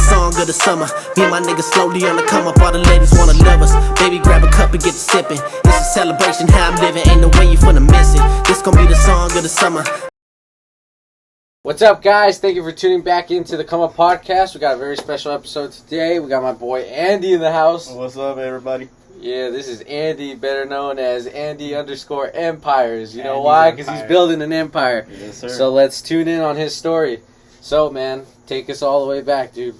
song of the summer. Me and my niggas slowly on the come up. All the ladies wanna love us. Baby, grab a cup and get to sipping. It's a celebration, how I'm living. Ain't no way you finna miss it. This gon' be the song of the summer. What's up, guys? Thank you for tuning back into the Come Up Podcast. We got a very special episode today. We got my boy Andy in the house. What's up, everybody? Yeah, this is Andy, better known as Andy_Empires. You know Andy's why? Because he's Empire. building an empire. Yes, sir. So let's tune in on his story. So, man, take us all the way back, dude.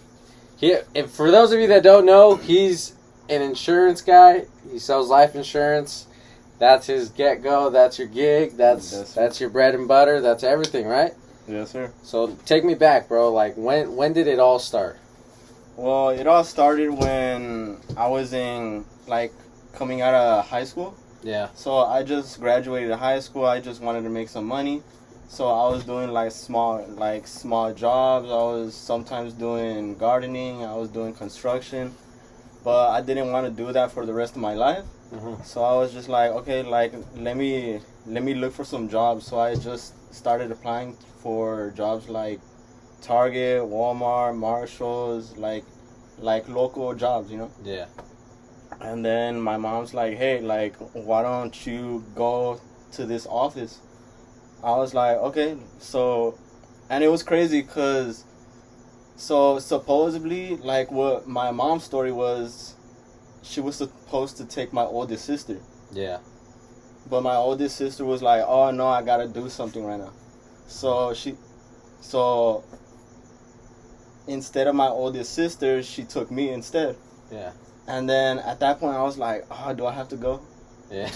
If for those of you that don't know, he's an insurance guy. He sells life insurance. That's his get-go. That's your gig. That's your bread and butter. That's everything, right? Yes, sir. So take me back, bro. Like, when did it all start? Well, it all started when I was coming out of high school. Yeah. So I just graduated high school. I just wanted to make some money. So I was doing small jobs. I was sometimes doing gardening. I was doing construction. But I didn't want to do that for the rest of my life. Mm-hmm. So I was just like, okay, let me look for some jobs. So I just started applying for jobs like Target, Walmart, Marshalls, like local jobs, you know? Yeah. And then my mom's like, hey, why don't you go to this office? I was like, okay. So, and it was crazy because, so supposedly, what my mom's story was, she was supposed to take my oldest sister. Yeah. But my oldest sister was like, oh no, I gotta do something right now. So instead of my oldest sister, she took me instead. Yeah. And then at that point, I was like, oh, do I have to go? Yeah.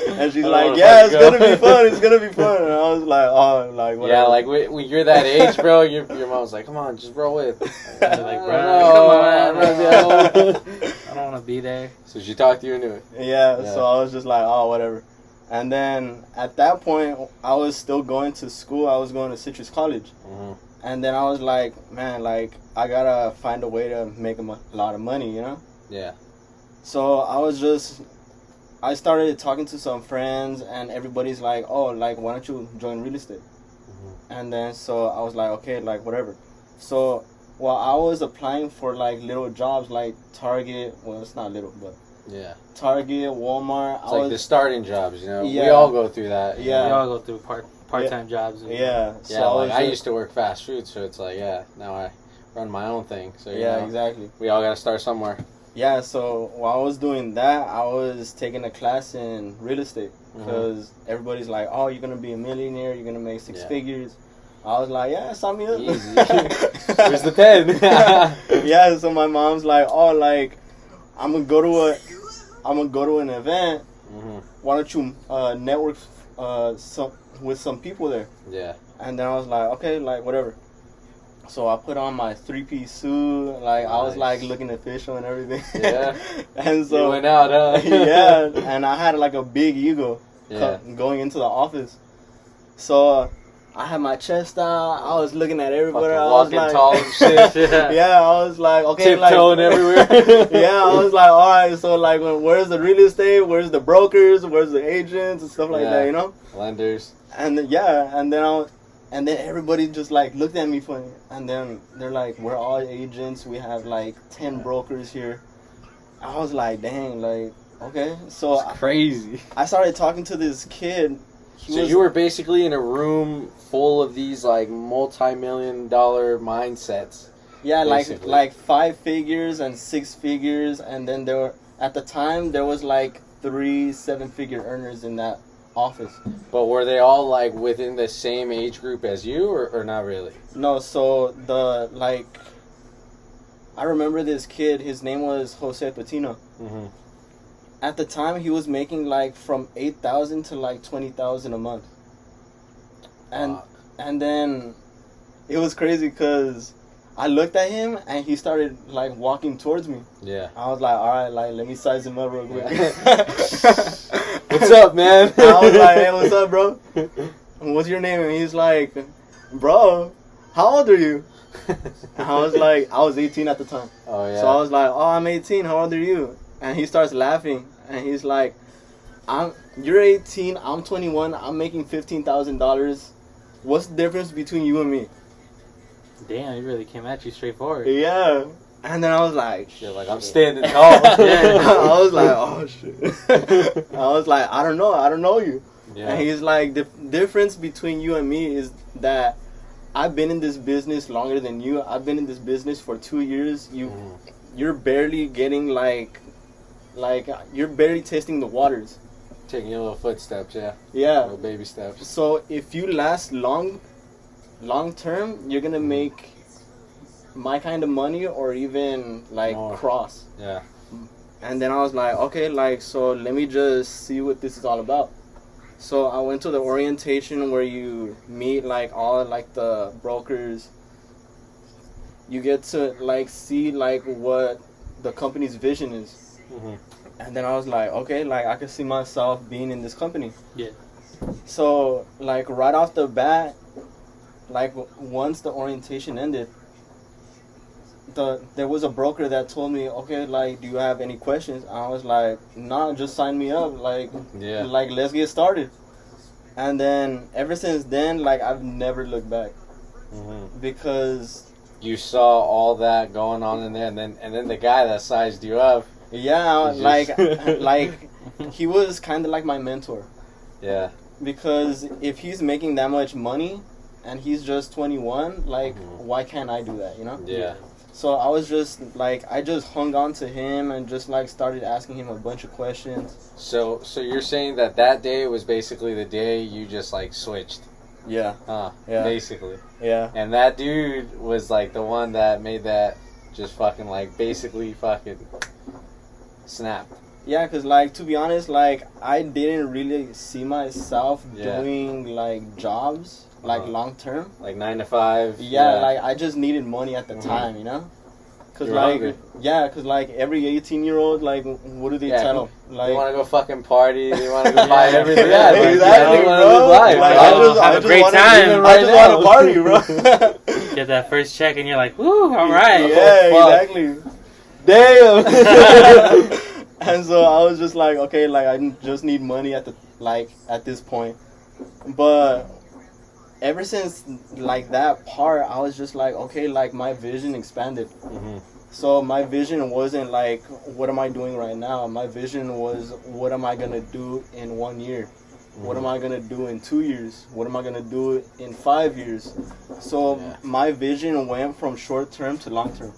And she's like, yeah, it's gonna be fun. It's gonna be fun. And I was like, oh, whatever. Yeah, when you're that age, bro, your mom's like, come on, just roll with. You're like, bro, come on, I don't want to be there. So she talked you into it. Yeah, so I was just like, oh, whatever. And then at that point, I was still going to school. I was going to Citrus College. Mm-hmm. And then I was like, man, I gotta find a way to make a lot of money, you know? Yeah. So I started talking to some friends, and everybody's like, oh, why don't you join real estate? Mm-hmm. And then so I was like, okay, whatever. So while I was applying for little jobs like Target, well, it's not little, but yeah, Target, Walmart. It's the starting jobs, you know? Yeah. We all go through that. Yeah. We all go through part-time jobs. Yeah. So Yeah, I used to work fast food, so it's like, now I run my own thing. So yeah, exactly. We all got to start somewhere. Yeah, so while I was doing that, I was taking a class in real estate because everybody's like, oh, you're going to be a millionaire, you're going to make six figures. I was like, yeah, sign me up. Easy. Where's the pen? Yeah, so my mom's like, oh, I'm going to go to an event. Mm-hmm. Why don't you network with some people there? Yeah. And then I was like, okay, whatever. So I put on my 3-piece suit, Nice. I was looking official and everything. Yeah. And so you went out, huh? yeah, and I had a big ego going into the office. So I had my chest out. I was looking at everybody. Fucking I was walking tall and shit. Yeah. Yeah, I was like, okay, tiptoeing everywhere. Yeah, I was like, all right. So where's the real estate? Where's the brokers? Where's the agents and stuff like that? You know, lenders. and then everybody just looked at me funny, and then they're like, we're all agents. We have 10 brokers here. I was like, dang, okay. So Crazy. I started talking to this kid. You were basically in a room full of these multi-million-dollar mindsets. Yeah, basically. 5 figures and 6 figures, and then at the time there was 3 7-figure earners in that office. But were they all within the same age group as you, or not really? No, so I remember this kid. His name was Jose Patino. Mm-hmm. At the time, he was making from $8,000 to $20,000 a month. And then it was crazy because I looked at him and he started walking towards me. Yeah. I was like, all right, let me size him up real quick. What's up, man? I was like, hey, what's up, bro? What's your name? And he's like, bro, how old are you? And I was like, I was 18 at the time. Oh, yeah. So I was like, oh, I'm 18. How old are you? And he starts laughing. And he's like, you're 18. I'm 21. I'm making $15,000. What's the difference between you and me? Damn, he really came at you straightforward. Yeah. And then I was like, You're like, I'm standing tall. I was like, oh shit. I was like, I don't know you. Yeah. And he's like, the difference between you and me is that I've been in this business longer than you. I've been in this business for 2 years. You're barely getting like you're barely tasting the waters. Taking your little footsteps, yeah. Yeah. Little baby steps. So if you last long term, you're gonna make my kind of money or even like More. cross. Yeah. And then I was like, okay, like, so let me just see what this is all about. So I went to the orientation where you meet like all like the brokers. You get to like see like what the company's vision is. Mm-hmm. And then I was like, okay, like I could see myself being in this company. Yeah. So like right off the bat, like once the orientation ended, there was a broker that told me, okay, like, do you have any questions? And I was like, nah, just sign me up, like, Yeah. like let's get started. And then ever since then, like I've never looked back Mm-hmm. because You saw all that going on in there, and then the guy that sized you up. yeah, You like just- like he was kind of like my mentor. Yeah. Because if he's making that much money and he's just 21, like Mhm. why can't I do that, you know? Yeah. So I was just like, I just hung on to him and just like started asking him a bunch of questions. So you're saying that day was basically the day you just like switched, Yeah, huh? Yeah. Basically. yeah, And that dude was like the one that made that just fucking like basically fucking snap. yeah. Cause like to be honest, like I didn't really see myself Yeah. doing like jobs like Uh-huh. long term. Like 9 to 5. Yeah, like I just needed money at the Mhm. time, you know. Cause You're like hungry. yeah, cause like every 18-year-old, like what do they Yeah, tell them? They want Like to go fucking party. They want to go buy Yeah. everything. Yeah, like, exactly, they wanna bro. live life, Like, bro. have a great wanna, time. I just Right want to party, bro. Get that first check and you're like, woo, all right. Yeah, fuck. exactly. Damn. And so I was just like, okay, like I just need money at this point. But ever since like that part, I was just like, okay, like my vision expanded. Mhm. So my vision wasn't like, what am I doing right now? My vision was, what am I gonna do in 1 year? What am I gonna do in 2 years? What am I gonna do in 5 years? So Yeah. my vision went from short term to long term.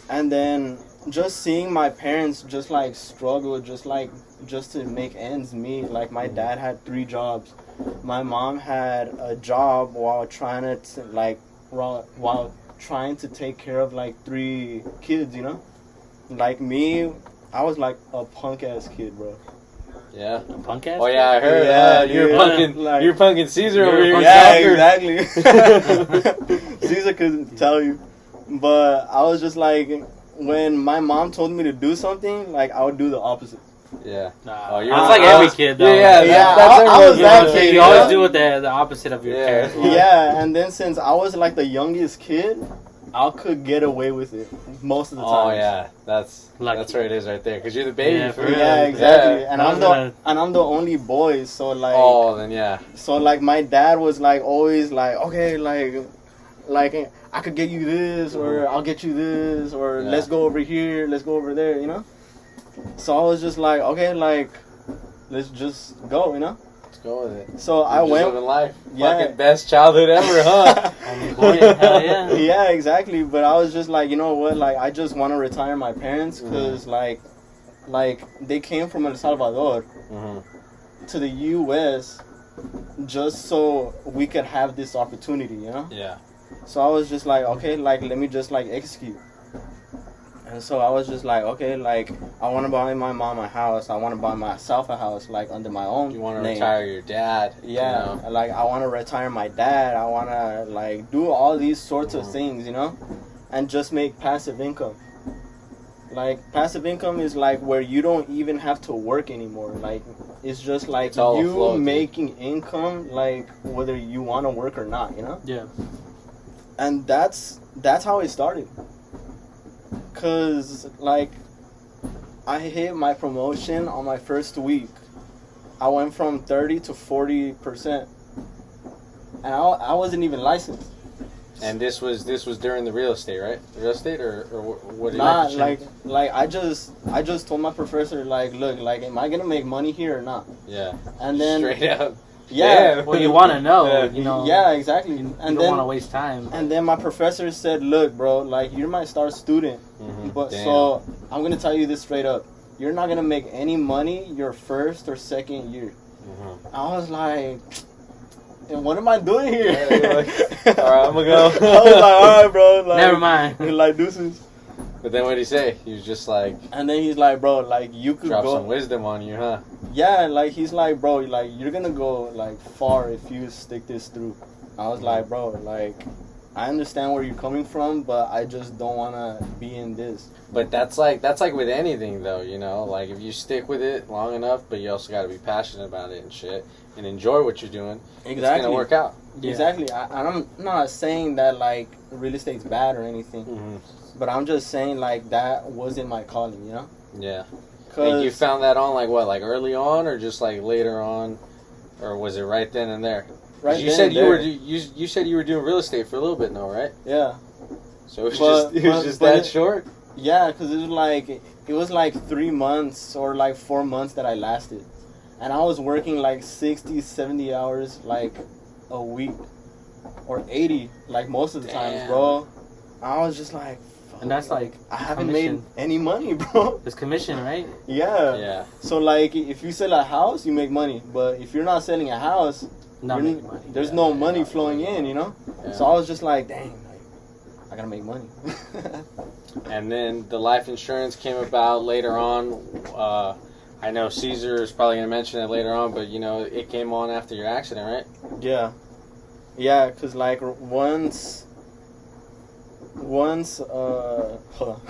And then just seeing my parents just like struggle, just to make ends meet. Like my dad had 3 jobs. My mom had a job while trying to while trying to take care of like 3 kids, you know? Like me, I was like a punk ass kid, bro. Yeah. Punk ass? Oh yeah, I heard. Yeah, You're dude. punking. Like- you're punking Caesar over here. Yeah, exactly. Caesar could tell you. But I was just like, when my mom told me to do something, like I would do the opposite. Yeah. Nah, Oh, you're it's not- like I every was- kid, though. Yeah, Yeah, that's I was everyone's that one. kid, You yeah. always do what the opposite of your Yeah. parents want. Yeah, and then since I was like the youngest kid, I could get away with it most of the time. Oh yeah, that's Lucky. where it is right there. Because you're the baby. Yeah, for for real. real. Yeah, exactly. Yeah. And I was gonna- I'm the only boy, so like Oh, then yeah. so like my dad was like always like, okay, like I could get you this, or I'll get you this, or Yeah. let's go over here, let's go over there, you know. So I was just like, okay, like let's just go, you know. Let's go with it. So I You're just went. living life. Yeah. Fucking best childhood ever, huh? Only boy, hell yeah. Yeah, exactly. But I was just like, you know what? Like, I just want to retire my parents because, like they came from El Salvador Mm-hmm. to the U.S. just so we could have this opportunity, you know. Yeah. So I was just like, okay, like let me just like execute. And so I was just like, okay, like I want to buy my mom a house. I want to buy myself a house, like under my own You want to name. retire your dad. Yeah, You know? like I want to retire my dad. I want to like do all these sorts of things, you know, and just make passive income. Like passive income is like where you don't even have to work anymore. Like it's just like It's all a you flow, dude. making income, like whether you want to work or not, you know. Yeah. And that's how it started. Cause like I hit my promotion on my first week. I went from 30 to 40%, and I wasn't even licensed. And this was during the real estate, right? The real estate or what? Nah, like I just told my professor, like, look, like, am I gonna make money here or not? Yeah. And then Straight up. yeah, Yeah. Well, you want to know, Yeah. you know. yeah, exactly. You And don't want to then waste time. and then my professor said, look, bro, like, you're my star student, but Damn. so I'm gonna tell you this straight up. You're not gonna make any money your first or second year. I was like, and what am I doing here? Yeah, you're like, all right, I'm gonna go. I was like, all right, bro. Like, Never mind. Like, deuces. But then what did he say? He was just like, And then he's like, bro, like, you could drop go. some wisdom on you, huh? Yeah, like, he's like, bro, like, you're gonna go, like, far if you stick this through. I was like, bro, like, I understand where you're coming from, but I just don't want to be in this. But that's like with anything though, you know. Like if you stick with it long enough, but you also got to be passionate about it and shit, and enjoy what you're doing. It's Exactly. gonna work out. Yeah. Exactly. I'm not saying that, like, real estate's bad or anything, but I'm just saying, like, that wasn't my calling, you know? Yeah. And Cause you found that on like what, like early on, or just like later on, or was it right then and there? 'Cause right you then said and you there, were you said you were doing real estate for a little bit now, right? yeah. So it was But- just but that short. Yeah, because it was like 3 months or like 4 months that I lasted. And I was working like 60, 70 hours like a week. Or 80, like most of the times, Damn. bro. I was just like, fuck, And that's like I haven't commission. made any money, bro. It's commission, right? Yeah. Yeah. So, like, if you sell a house, you make money. But if you're not selling a house, Not you're- making money. there's Yeah, no yeah, money yeah. flowing in, you know? Yeah. So I was just like, dang, like, I gotta make money. And then the life insurance came about later on. I know Caesar is probably going to mention it later on, but, you know, it came on after your accident, right? Yeah. Yeah, because, like, once, hold on.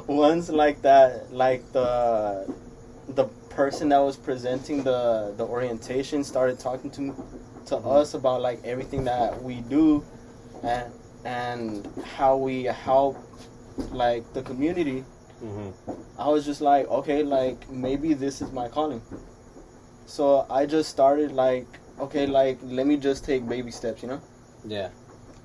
Once, like, that, like, the person that was presenting the orientation started talking to us about, like, everything that we do and how we help, like, the community. I was just like, okay, like, maybe this is my calling. So I just started, like, okay, like, let me just take baby steps, you know? Yeah.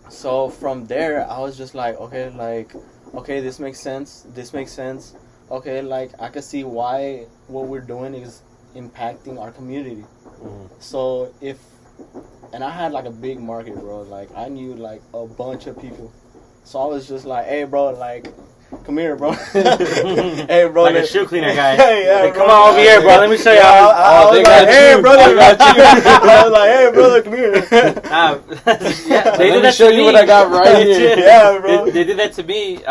So from there, I was just like, okay, this makes sense. Okay, like, I can see why what we're doing is impacting our community. So and I had, like, a big market, bro. Like, I knew, like, a bunch of people. So I was just like, hey, bro, like, come here, bro. Hey, bro. Like a shoe cleaner guy. Yeah, Hey, bro. come on over here, bro. Let me show you Yeah, how. I was they like, got hey, you. brother. They got you. I was like, hey, brother, come here. Yeah, they Let did me that show to you me. what I got right here. Yeah, bro. They did that to me.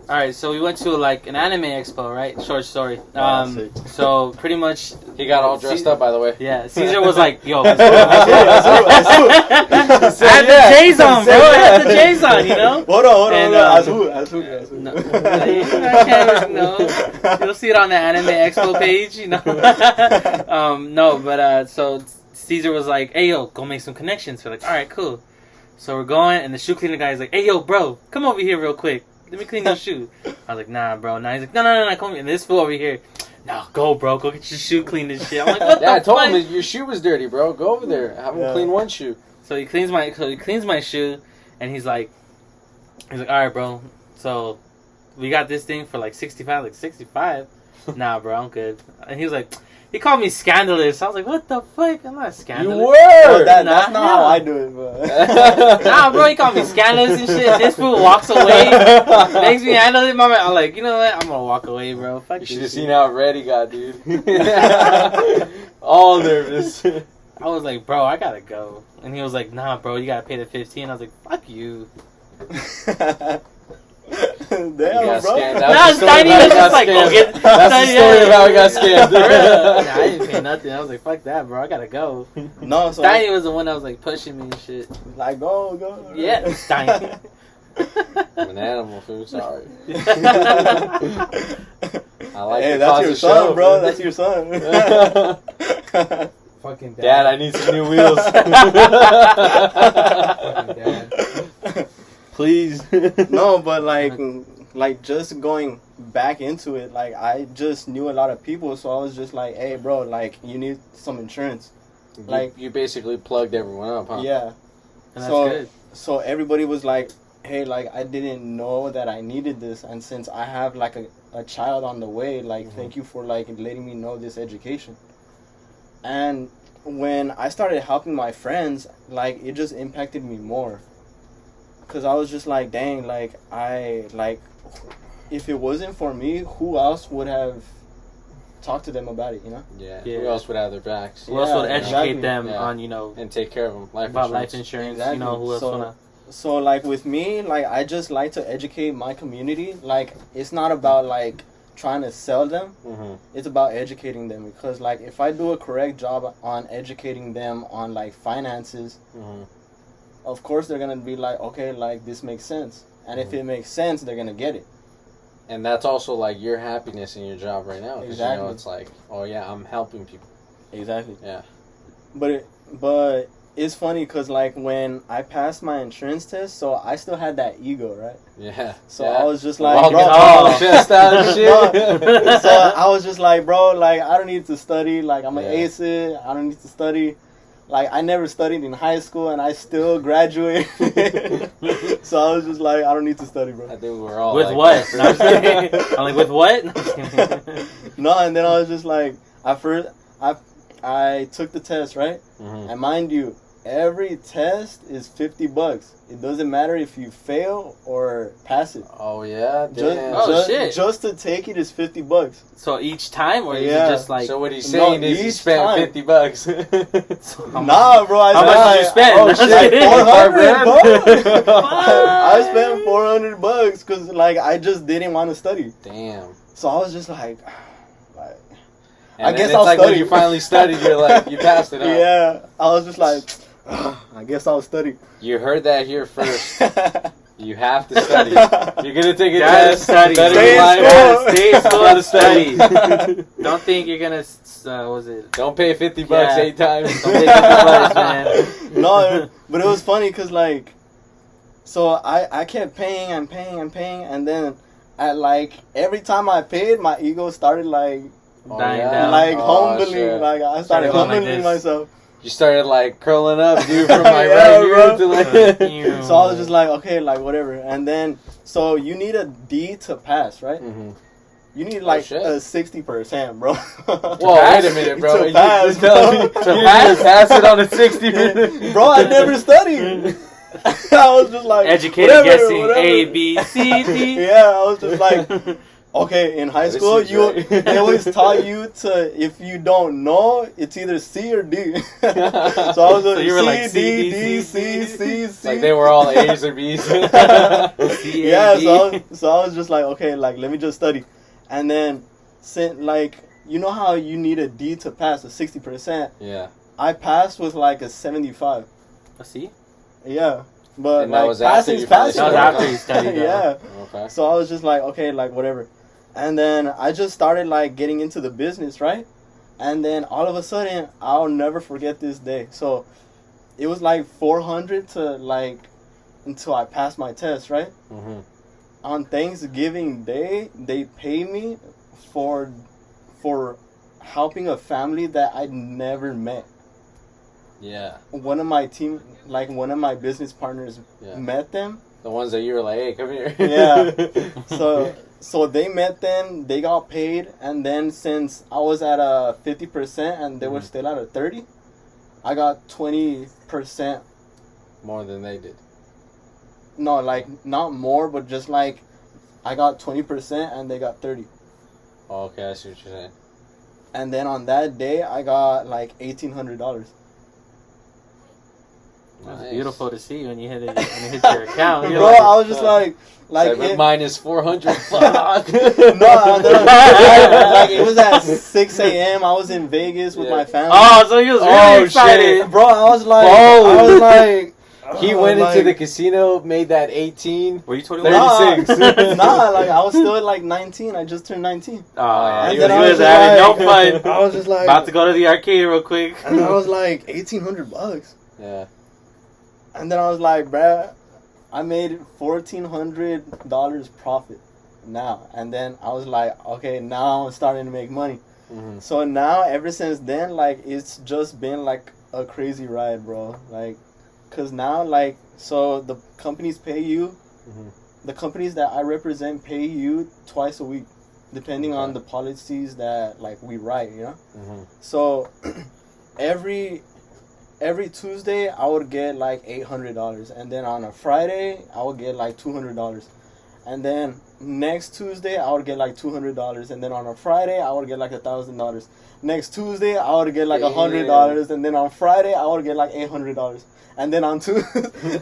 All right, so we went to like an anime expo, right? Short story. Sick. So pretty much, He got all dressed up, by the way. yeah. Caesar was like, "Yo, I I had the J's on, bro. I had the J's on, you know." Hold on. And, As who? No, I can't, no. You'll see it on the Anime Expo page, you know. No, but so Caesar was like, "Hey, yo, go make some connections." We're like, "All right, cool." So we're going, and the shoe cleaner guy is like, "Hey, yo, bro, come over here real quick. Let me clean your shoe." I was like, "Nah, bro." Nah, he's like, "No, come here." And this fool over here, "No, go, bro. Go get your shoe cleaned and shit." I'm like, "What Yeah, I the told fuck?" him your shoe was dirty, bro. Go over there. Have him Yeah. clean one shoe. So he cleans my shoe, and he's like, "All right, bro. So we got this thing for like 65." Like 65? Nah, bro, I'm good. And he was like, he called me scandalous. I was like, what the fuck? I'm not You scandalous. were. That's Nah, not how yeah. I do it, but. Nah, bro, he called me scandalous and shit. This fool walks away, makes me handle it. My man, I'm like, you know what? I'm gonna walk away, bro. Fuck You this should have shit. seen how red he got, dude. All nervous. I was like, bro, I gotta go. And he was like, nah, bro, you gotta pay the 15. I was like, fuck you. Damn, got bro. scammed. Nah, That's the story Steiny of how he was got just like, go scammed. get- That's the story of how he got scammed. Nah, I didn't pay nothing. I was like, fuck that, bro. I gotta go. No, so Steiny was the one that was like pushing me and shit. like go. Yeah, Steiny. I'm an animal, food. Sorry. I like Hey, the that's cause your of son, show, bro. fool. That's your son. Fucking Dad, I need some new wheels. Please. No, but like just going back into it, like, I just knew a lot of people, so I was just like, hey, bro, like, you need some insurance. Like, you basically plugged everyone up, huh? yeah. And that's So- good. so everybody was like, hey, like I didn't know that I needed this, and since I have like a child on the way, like thank you for like letting me know this education. And when I started helping my friends, like it just impacted me more, because I was just like, dang, like if it wasn't for me, who else would have talked to them about it, you know? Yeah. Yeah. Who else would have their backs? Who else would Yeah, educate exactly. them Yeah. on, you know, And take care of them. about life insurance? Exactly. You know, who else So- wanna? So like with me, like I just like to educate my community. Like it's not about like trying to sell them. Mm-hmm. It's about educating them, because like if I do a correct job on educating them on like finances, Mm-hmm. of course they're gonna be like, okay, like this makes sense. And if Mhm. it makes sense, they're gonna get it. And that's also like your happiness in your job right now. 'Cause, you know, Exactly. it's like, oh yeah, I'm helping people. Exactly. Yeah. But it's funny because like when I passed my insurance test, so I still had that ego, right? Yeah. So yeah. I was just like, All bro, getting all chest out and shit. No. So I was just like, bro, like I don't need to study. Like I'm Yeah. an ace it. I don't need to study. Like I never studied in high school, and I still graduated. So I was just like, I don't need to study, I bro. think we were all With like what? that. No, I'm just kidding. I'm like, with what? No, I'm just kidding. No, and then I was just like, at first, I took the test, right? Mhm. And mind you, every test is $50. It doesn't matter if you fail or pass it. Oh yeah. Just, Damn. Oh, just, shit. just to take it is $50. So each time, or is Yeah. it just like? So what he's No, saying is you each spent time. $50. so how much- Nah, bro. I How spent much did like, you spend? Oh, No, I'm just shit, kidding. 400 bucks. Fuck. I spent $400 because like I just didn't want to study. Damn. So I was just like And I then guess it's I'll like study. when you finally studied, you're like, you passed it. Huh? yeah. I was just like, I guess I'll study. You heard that here first. You have to study. You're gonna take a Gotta test. study. Better Stay in rely on school. it. Stay in school Gotta and study. Don't think you're gonna. What was it? Don't pay $50 Yeah. 8 times. Don't pay $50, man. No, but it was funny because like, so I kept paying and paying and paying, and then at like every time I paid, my ego started like Oh, Dying yeah. down. like Oh, humbling, shit. like I Started started going like humbling this. myself. You started like curling up, dude, from my Yeah, right ear bro. to like. So I was just like, okay, like whatever. And then so you need a D to pass, right? Mhm. You need like shit. a 60%, bro. Whoa, wait a minute, bro. To You pass, just tell me bro. you didn't pass it on a 60. Bro, I never studied. I was just like Educated whatever, guessing whatever. A, B, C, D. Yeah, I was just like, okay, in high This school, is right. they always taught you to, if you don't know, it's either C or D. So I was So like, you were C, like C, D, D, D, C, C, C, C. Like they were all A's or B's. C, A, Yeah, D. so I was just like, okay, like let me just study, and then like you know how you need a D to pass a 60%. Yeah. I passed with like a 75. See? Yeah, but And that like was after passing's you finished passing. That was after you studied, though. Yeah. Okay. So I was just like, okay, like whatever. And then I just started like getting into the business, right? And then all of a sudden, I'll never forget this day. So it was like 400 to like until I passed my test, right? Mhm. On Thanksgiving Day, they pay me for helping a family that I'd never met. Yeah. One of my business partners Yeah. met them. The ones that you were like, hey, come here. Yeah. So they met them, they got paid, and then since I was at a 50% and they were Mhm. still at a 30, I got 20%. More than they did. No, like not more, but just like I got 20% and they got 30. Oh, okay, I see what you're saying. And then on that day, I got like $1,800. It was Nice. beautiful to see when you hit your account. You're Bro, like, I was just like it, minus 400. Fuck. no, and then like it was at 6 a.m. I was in Vegas with Yeah. my family. oh, so he was really Oh, excited. shit. Bro, I was like, He oh, went into like- the casino, made that 18. Were you 21? Nah, 36. nah, like I was still at like 19. I just turned 19. Oh, yeah. And He then was, I he was was having no like- fun. I was just like, About to go to the arcade real quick. and I was like $1,800. Yeah. And then I was like, bruh, I made $1,400 profit now. And then I was like, okay, now I'm starting to make money. Mhm. So now, ever since then, like it's just been like a crazy ride, bro. Like Cause now, like, so the companies pay you. Mhm. The companies that I represent pay you twice a week, depending on Okay. the policies that like we write. You know. Mhm. So every Tuesday I would get like $800, and then on a Friday I would get like $200, and then next Tuesday I would get like $200, and then on a Friday I would get like $1,000. Next Tuesday I would get like $100, and then on Friday I would get like $800, and then on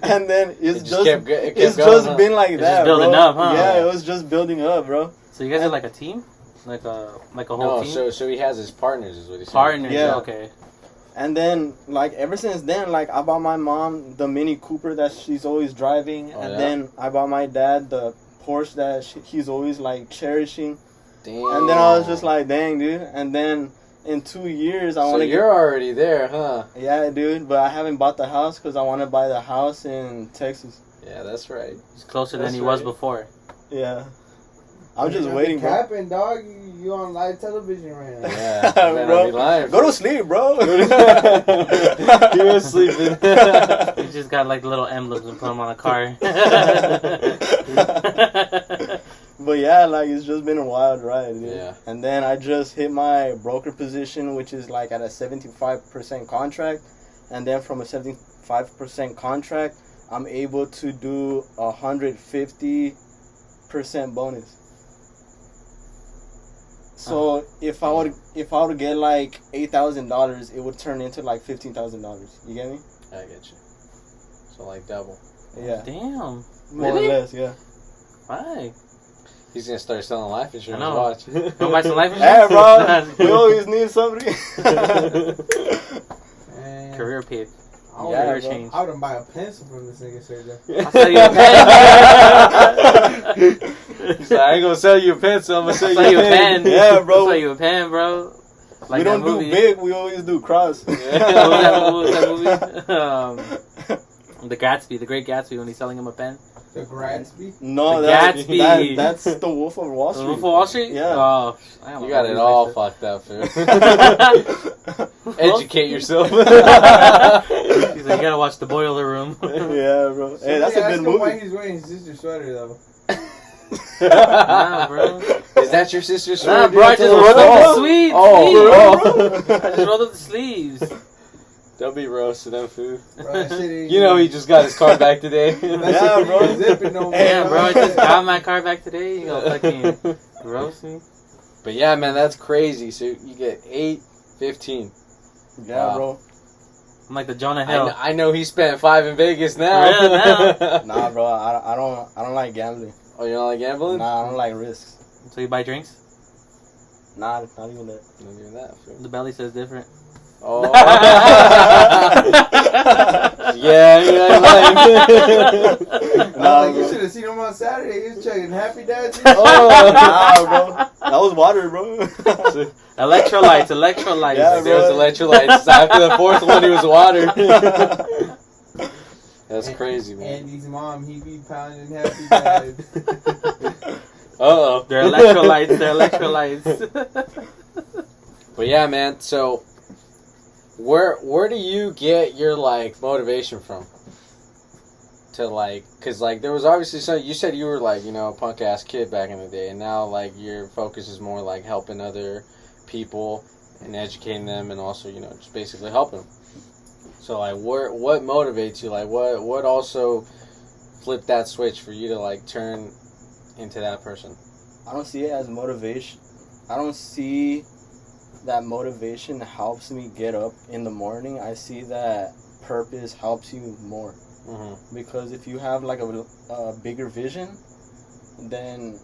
and then It just kept it's going, just huh? been like It's that, just building bro. up, huh? Yeah, it was just building up, bro. So you guys are like a team, like a whole No, team. so he has his partners, is what he's saying. Partners. Yeah. Okay. And then, like, ever since then, like, I bought my mom the Mini Cooper that she's always driving. Oh, and yeah? then I bought my dad the Porsche that he's always, like, cherishing. Damn. And then I was just like, dang, dude. And then in 2 years, I so want to you're already there, huh? Yeah, dude. But I haven't bought the house because I want to buy the house in Texas. Yeah, that's right. It's closer That's than he was right. before. Yeah. I'm just You're waiting, bro. capping, dog. You on live television right now. Yeah, man, Bro, I'll be lying. Go to sleep, bro. He was sleeping. He just got like little emblems and put them on a car. But yeah, like, it's just been a wild ride, dude. Yeah. And then I just hit my broker position, which is like at a 75% contract. And then from a 75% contract, I'm able to do 150% bonus. So if I would get like $8,000, it would turn into like $15,000. You get me? I get you. So like double. Yeah. Damn. More Really? or less, yeah. Why? He's gonna start selling life insurance. I know. Watch. Don't buy some life Hey, insurance? bro. We always need somebody. Man, Career pick. I would, Yeah, Career bro. change. I would buy a pencil from this nigga, Sergio. I'll sell you a pen. So I ain't gonna sell you a pencil. I'm gonna sell I'll sell you a pen. Yeah, bro. I'll sell you a pen, bro. Like we don't that movie. do big, we always do cross. What was that movie? The Gatsby, the Great Gatsby, when he's selling him a pen. The Gradsby. No, The that's Gatsby. that's the Wolf of Wall The Street. Wolf of Wall Street? Yeah. Oh, You got it all fucked up, dude. Educate yourself. He's like, you gotta watch The Boiler Room. Yeah, bro. Hey, that's a Ask good him why movie. he's wearing his sister's sweater, though. Nah, bro. Is that your sister's Nah, sweater? bro, I just rolled up the sleeves. Oh, I just rolled up the sleeves. Don't be roasting them, food. Bro, that shit ain't You know he just got his car back today. That Yeah, shit ain't bro. even zipping no more. Damn, bro, I just got my car back today. You gonna fucking roast me? But yeah, man, that's crazy. So you get 8-15. Yeah, Wow. bro. I'm like the Jonah Hill. I know he spent 5 in Vegas now. Yeah, now. Nah, bro. I don't like gambling. Oh, you don't like gambling? Nah, I don't like risks. So you buy drinks? Nah, not even that. Not even that. Fool. The belly says different. Oh. Yeah, you know, like. Like, you should have seen him on Saturday. He was checking Happy Dads. Oh. Nah, bro. That was water, bro. Electrolytes. Yeah, There was electrolytes. After the 4th one, it was water. That's crazy, man. Andy's mom, he be pounding Happy Dads. Uh-oh. They're electrolytes. But yeah, man, so where do you get your like motivation from? To like, cause like there was obviously some. You said you were like, you know, a punk ass kid back in the day, and now like your focus is more like helping other people and educating them, and also, you know, just basically helping them. So like, what motivates you? Like, what also flipped that switch for you to like turn into that person? I don't see it as motivation. I don't see that motivation helps me get up in the morning. I see that purpose helps you more. Mm-hmm. Because if you have like a bigger vision, then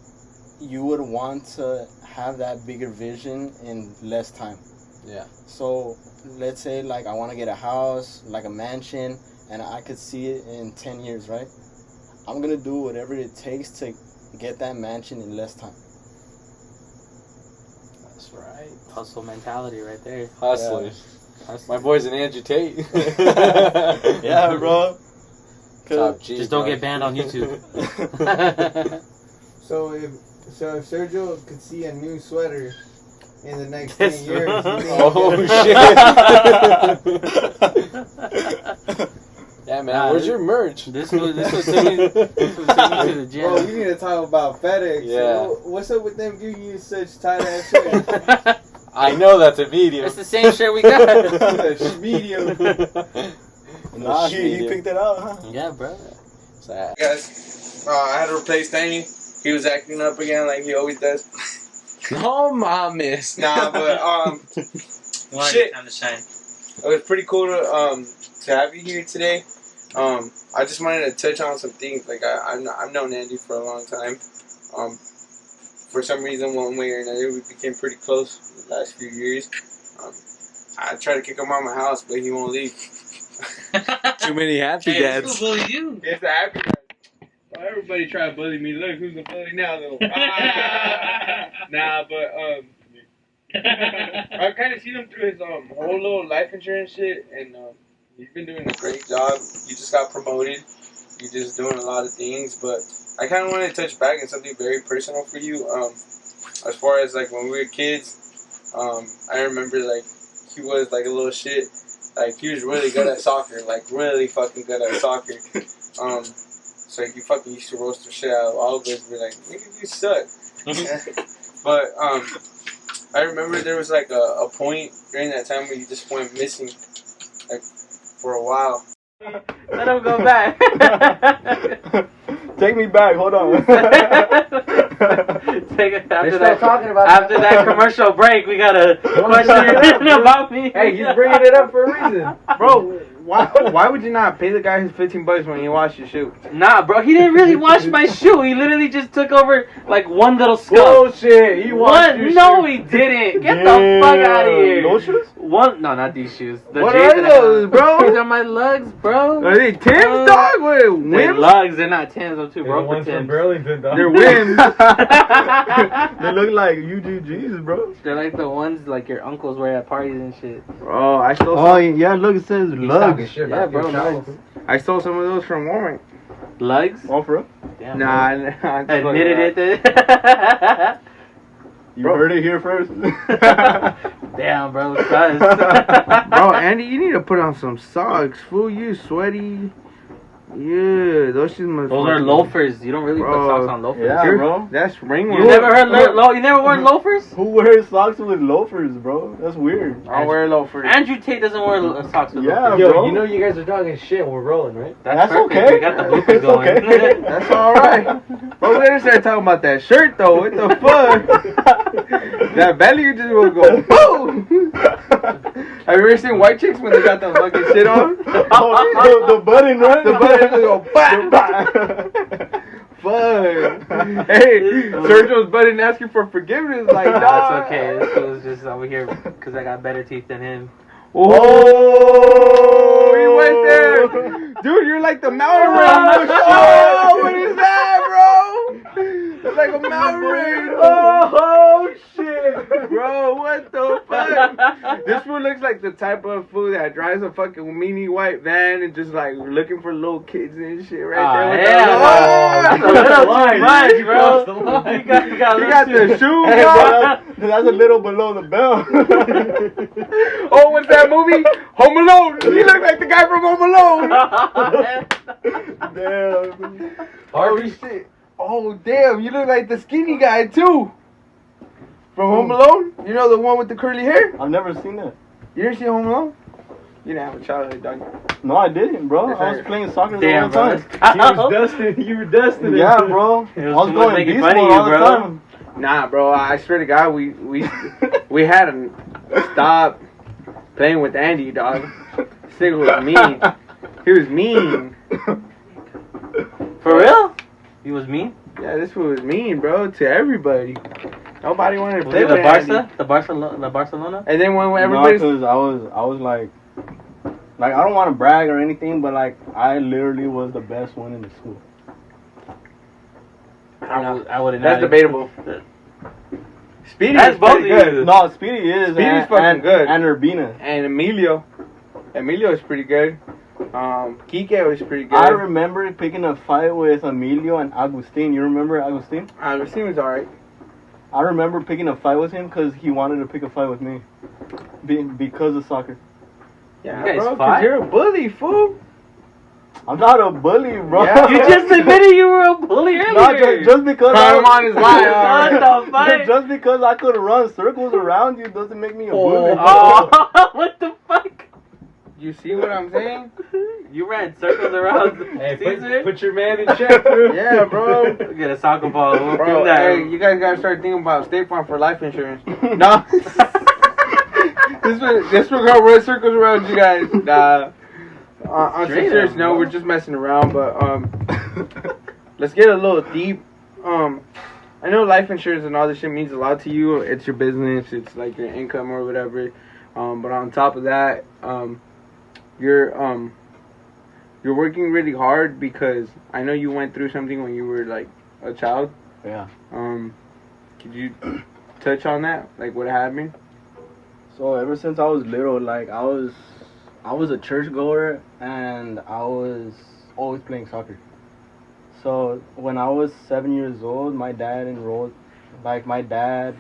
you would want to have that bigger vision in less time. Yeah. So let's say like I want to get a house, like a mansion, and I could see it in 10 years, right? I'm going to do whatever it takes to get that mansion in less time. That's right. Hustle mentality right there. Hustlers. Hustle. My boy's an Andrew Tate. Yeah, bro. Top G, Just don't bro. get banned on YouTube. So if Sergio could see a new sweater in the next Yes, 10 years, bro. you think Oh, he'll shit. get Yeah, man. Nah, Where's your merch? This was took me to the gym. Bro, we need to talk about FedEx. Yeah. What's up with them giving you such tight ass shit? I know that's a medium. It's the same shirt we got. Medium. Nah, he picked it out, huh? Yeah, bro. Sad. Guys, I had to replace Danny. He was acting up again like he always does. No mames. Nah, but shit. Time to shine. It was pretty cool to have you here today. I just wanted to touch on some things. Like I've known Andy for a long time. For some reason, one way or another, we became pretty close the last few years. I tried to kick him out of my house, but he won't leave. Too many happy Hey, dads. who bullied you? It's the happy guys. Well, everybody try to bully me. Look who's the bully now, though. Nah, but I've kind of seen him through his whole little life insurance shit, and he's been doing a great job. He just got promoted. You're just doing a lot of things, but I kind of wanted to touch back on something very personal for you. As far as like when we were kids, I remember like he was like a little shit. Like he was really good at soccer, like really fucking good at soccer. So he fucking used to roast the shit out of all of us. Be like, nigga, you suck. But I remember there was like a point during that time where you just went missing, like for a while. Let him go back. Take me back. Hold on. Take it after that commercial break. We got a question about me. Hey, he's bringing it up for a reason. Bro, why would you not pay the guy his $15 when you wash your shoe? Nah, bro, he didn't really wash my shoe. He literally just took over like one little scuff. Bullshit. He washed your No, shoe. he didn't. Get the fuck out of here. No shoes? No, not these shoes. The What J's are that I those, got. bro? These are my lugs, bro. Are they Tim's, dog? What, They're Wims? lugs. They're not Tims. I'm too broke for Tims. Burlington, dog. They're Wims. They look like UGGs, bro. They're like the ones like your uncles wear at parties and shit. Oh, I stole Oh, yeah, look, it says lugs. Yeah, bro, lugs. I stole some of those from Walmart. Lugs? Oh, for real? Damn, Nah, bro. I'm just Admitted fucking it. You heard it here first. Damn, bro. Cuz. Bro, Andy, you need to put on some socks. Fool, you sweaty. Yeah, those shoes must. Those are loafers. You don't really Bro. put socks on loafers. Yeah, bro. That's ring. You never heard you never worn loafers? Who wears socks with loafers, bro? That's weird. I'll wear loafers. Andrew Tate doesn't wear socks with Yeah, loafers. bro. You know you guys are talking shit. We're rolling, right? That's perfect. okay. We got the bloopers It's going. okay. That's all right. Bro, we gotta start talking about that shirt though. What the fuck? That belly just will go boom. Have you ever seen white chicks when they got the fucking shit on? Oh, the button, right? The button will go bah. Fuck. Hey, Sergio's button asking for forgiveness. Like, Nah, dog. it's okay. This was just over here because I got better teeth than him. Oh, he went there. Dude, you're like the mountain range. Oh, what is that, bro? It's like a mountain range. Oh, shit. Bro, what the fuck? This fool looks like the type of fool that drives a fucking mini white van and just like looking for little kids and shit right there. That's a little too much, bro. The You got the shoe, Hey, bro. bro, that's a little below the belt. Oh, what's that movie? Home Alone. He looked like the guy from Home Alone. Damn. Oh shit! Oh damn! You look like the skinny guy too. From Home Alone? You know the one with the curly hair? I've never seen that. You didn't see Home Alone? You didn't have a childhood, dog. No, I didn't, bro. Yes, I was sir. playing soccer Damn, all bro. the time. You were destined. Yeah, bro. I was someone going making beast fun of mode you, all the bro. time. Nah, bro. I swear to God, we had to stop playing with Andy, dog. This nigga was mean. He was mean. For real? He was mean? Yeah, this fool was mean, bro, to everybody. Nobody wanted to Was play it the with Andy. Barca? The Barcelona? And then when No, everybody's 'cause I was like I don't want to brag or anything, but like I literally was the best one in the school. I would have. that's debatable. Speedy That's is pretty both of good. No, Speedy is. Speedy's fucking good. And Urbina. And Emilio is pretty good. Kike was pretty good. I remember picking a fight with Emilio and Agustin. You remember Agustin? Agustin was alright. I remember picking a fight with him because he wanted to pick a fight with me. Because of soccer. Yeah, You guys bro, 'cause fought? you're a bully, fool. I'm not a bully, bro. Yeah. You just admitted you were a bully earlier. Not just because Call him on his line. What the fuck? just because I could run circles around you doesn't make me a bully. Oh, what the fuck? You see what I'm saying? You ran circles around Hey, Caesar? put your man in check, dude. Yeah, bro. Get a soccer ball. We'll Bro, film that. hey, you guys gotta start thinking about State Farm for life insurance. No. this will go run circles around you guys. Nah. On some Straight serious up, note, bro. we're just messing around, but let's get a little deep. I know life insurance and all this shit means a lot to you. It's your business. It's like your income or whatever. But on top of that, you're working really hard because I know you went through something when you were like a child. Yeah. Could you touch on that? Like what happened? So ever since I was little, like I was a churchgoer and I was always playing soccer. So when I was 7 years old, my dad enrolled, like my dad,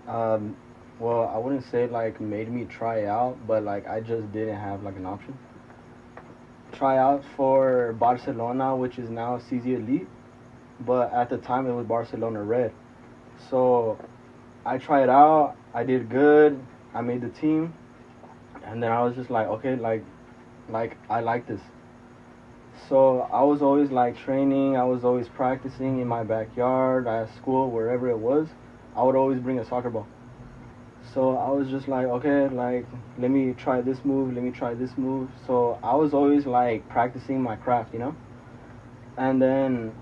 well, I wouldn't say like made me try out, but like I just didn't have like an option. Try out for Barcelona, which is now CZ Elite, but at the time it was Barcelona Red. So I tried out, I did good, I made the team, and then I was just like, okay, like I like this. So I was always like training, I was always practicing in my backyard, at school, wherever it was. I would always bring a soccer ball. So I was just like, okay, like let me try this move, let me try this move. So I was always like practicing my craft, you know? And then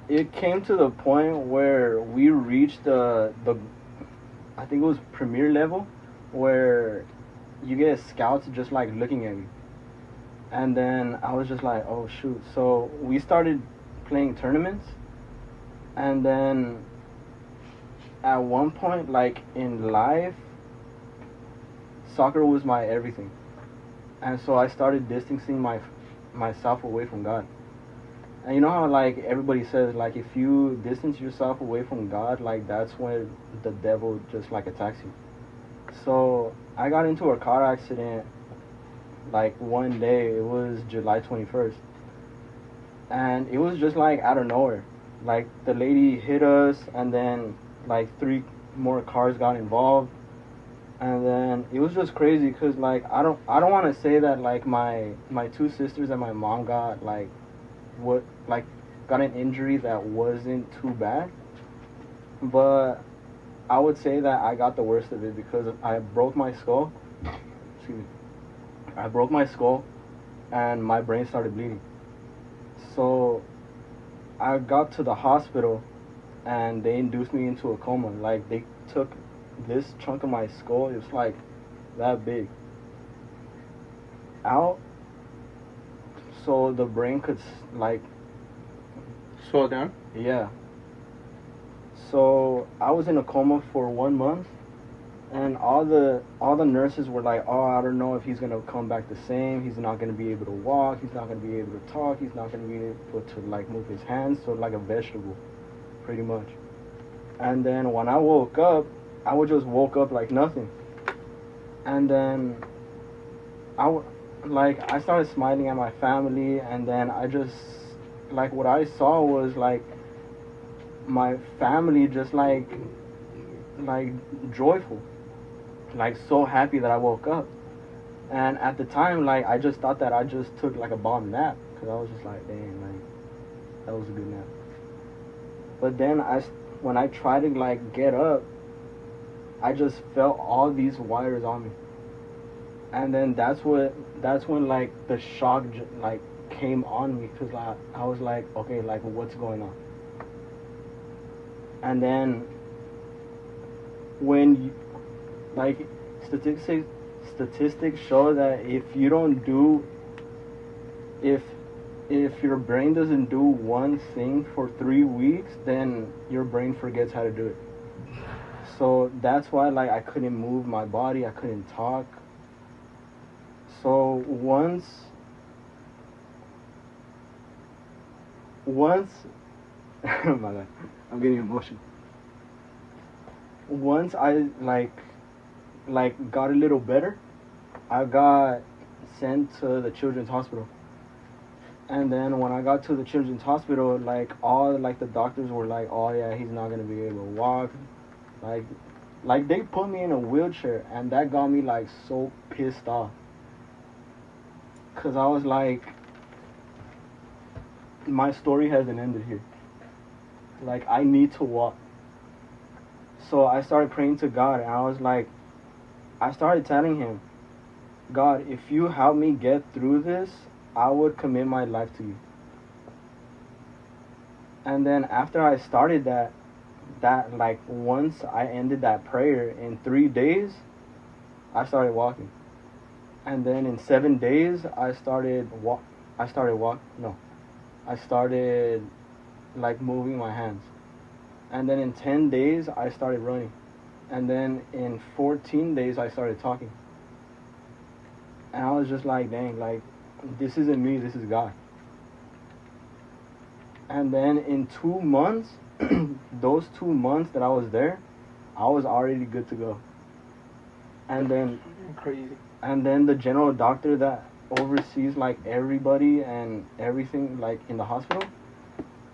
it came to the point where we reached the I think it was premier level, where you get scouts just like looking at you. And then I was just like, oh shoot. So we started playing tournaments, and then at one point, like in life, soccer was my everything. And so I started distancing myself away from God. And you know how like everybody says, like if you distance yourself away from God, like that's when the devil just like attacks you. So I got into a car accident like one day. It was July 21st, and it was just like out of nowhere. Like the lady hit us, and then like 3 more cars got involved, and then it was just crazy because like I don't want to say that like my 2 sisters and my mom got got an injury that wasn't too bad, but I would say that I got the worst of it because I broke my skull. Excuse me. I broke my skull and my brain started bleeding. So I got to the hospital and they induced me into a coma. Like they took this chunk of my skull, it was like that big, out so the brain could like Slow down. yeah. So I was in a coma for 1 month, and all the nurses were like, oh, I don't know if he's gonna come back the same. He's not gonna be able to walk. He's not gonna be able to talk. He's not gonna be able to like move his hands. So like a vegetable, pretty much. And then when I woke up, I just woke up like nothing. And then I started smiling at my family, and then I just like what I saw was like my family just like joyful, like so happy that I woke up. And at the time, like I just thought that I just took like a bomb nap, because I was just like, dang, like that was a good nap. But then when I tried to like get up, I just felt all these wires on me. And then that's when like the shock like came on me, because like I was like, okay, like what's going on? And then when you, like statistics show that if your brain doesn't do one thing for 3 weeks, then your brain forgets how to do it. So that's why like I couldn't move my body, I couldn't talk. So once oh my God, I'm getting emotional. Once I like got a little better, I got sent to the children's hospital And then when I got to the children's hospital, like all like the doctors were like, "Oh yeah, he's not gonna be able to walk." Like, like they put me in a wheelchair, and that got me like so pissed off. Cause I was like, my story hasn't ended here. Like I need to walk. So I started praying to God, and I was like, I started telling him, God, if you help me get through this, I would commit my life to you. And then after I started that like once I ended that prayer, in 3 days, I started walking. And then in 7 days, I started like moving my hands. And then in 10 days, I started running. And then in 14 days, I started talking. And I was just like, dang, like, this isn't me, this is God. And then in 2 months, those 2 months that I was there, I was already good to go. And then Crazy. and then the general doctor that oversees like everybody and everything like in the hospital,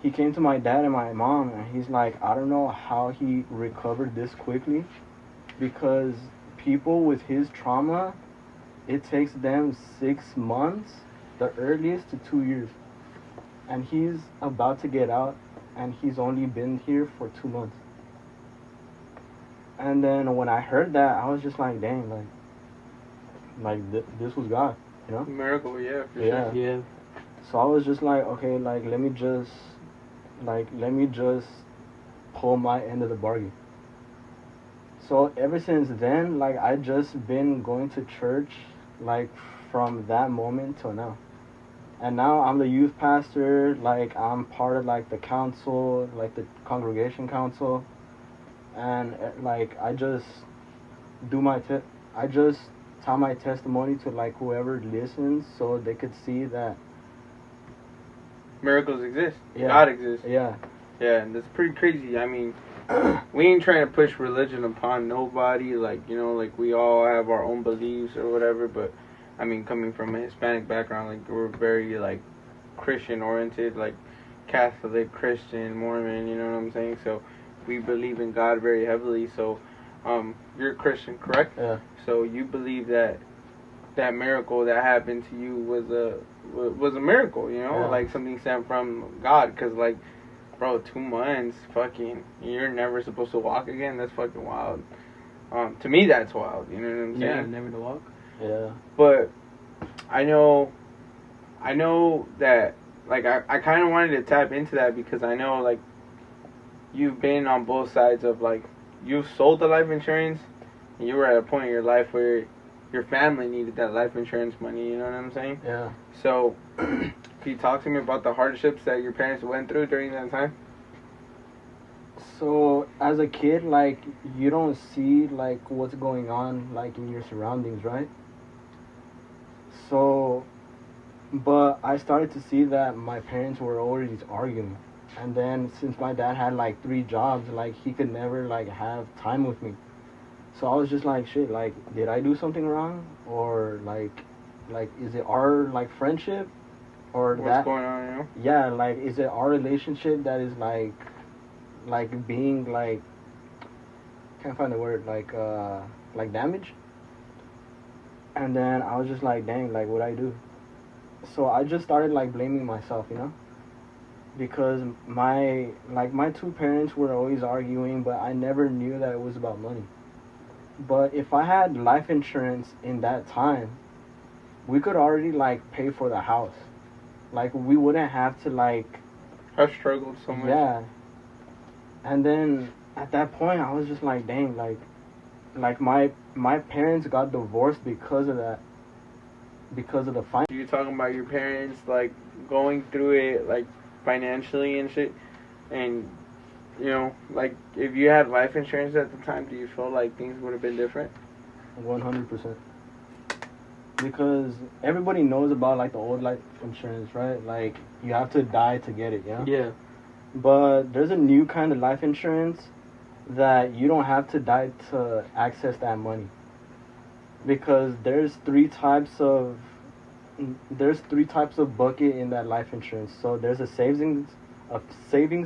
he came to my dad and my mom, and he's like, I don't know how he recovered this quickly, because people with his trauma, it takes them 6 months, the earliest, to 2 years. And he's about to get out, and he's only been here for 2 months. And then when I heard that, I was just like, dang, this was God, you know? Miracle, yeah, for Yeah. sure. Yeah. So I was just like, okay, like let me just pull my end of the bargain. So ever since then, like I just been going to church like from that moment till now. And now I'm the youth pastor, like I'm part of like the council, like the congregation council. And like I just tell my testimony to like whoever listens, so they could see that Miracles exist. Yeah. God exists. yeah. Yeah, and that's pretty crazy. I mean, we ain't trying to push religion upon nobody. Like, you know, like we all have our own beliefs or whatever. But, I mean, coming from a Hispanic background, like we're very, like, Christian oriented, like Catholic, Christian, Mormon, you know what I'm saying? So, we believe in God very heavily. So, you're a Christian, correct? Yeah. So, you believe that that miracle that happened to you was a miracle, you know? Yeah. Like something sent from God. Because, like, bro, 2 months, fucking, you're never supposed to walk again? That's fucking wild. To me, that's wild, you know what I'm saying? Yeah, never to walk. Yeah. But I know that, like, I kind of wanted to tap into that because I know, like, you've been on both sides of, like, you've sold the life insurance and you were at a point in your life where your family needed that life insurance money, you know what I'm saying? Yeah. So, can you talk to me about the hardships that your parents went through during that time? So as a kid, like you don't see like what's going on like in your surroundings, right? So, but I started to see that my parents were always arguing, and then since my dad had like 3 jobs, like he could never like have time with me. So I was just like, shit, like did I do something wrong, or like is it our like friendship, or What's that? going on, you know? Yeah, like is it our relationship that is like being like, can't find the word, like damaged? And then I was just like, dang, like what I do? So I just started like blaming myself, you know, because my 2 parents were always arguing, but I never knew that it was about money. But if I had life insurance in that time, we could already like pay for the house. Like we wouldn't have to like, I've struggled so much. yeah. And then at that point, I was just like, dang, like my parents got divorced because of that, because of the fine. You're talking about your parents, like, going through it, like, financially and shit, and, you know, like, if you had life insurance at the time, do you feel like things would have been different? 100%. Because everybody knows about like the old life insurance, right? Like you have to die to get it, yeah. Yeah. But there's a new kind of life insurance that you don't have to die to access that money. Because there's 3 types of there's three types of bucket in that life insurance. So there's a savings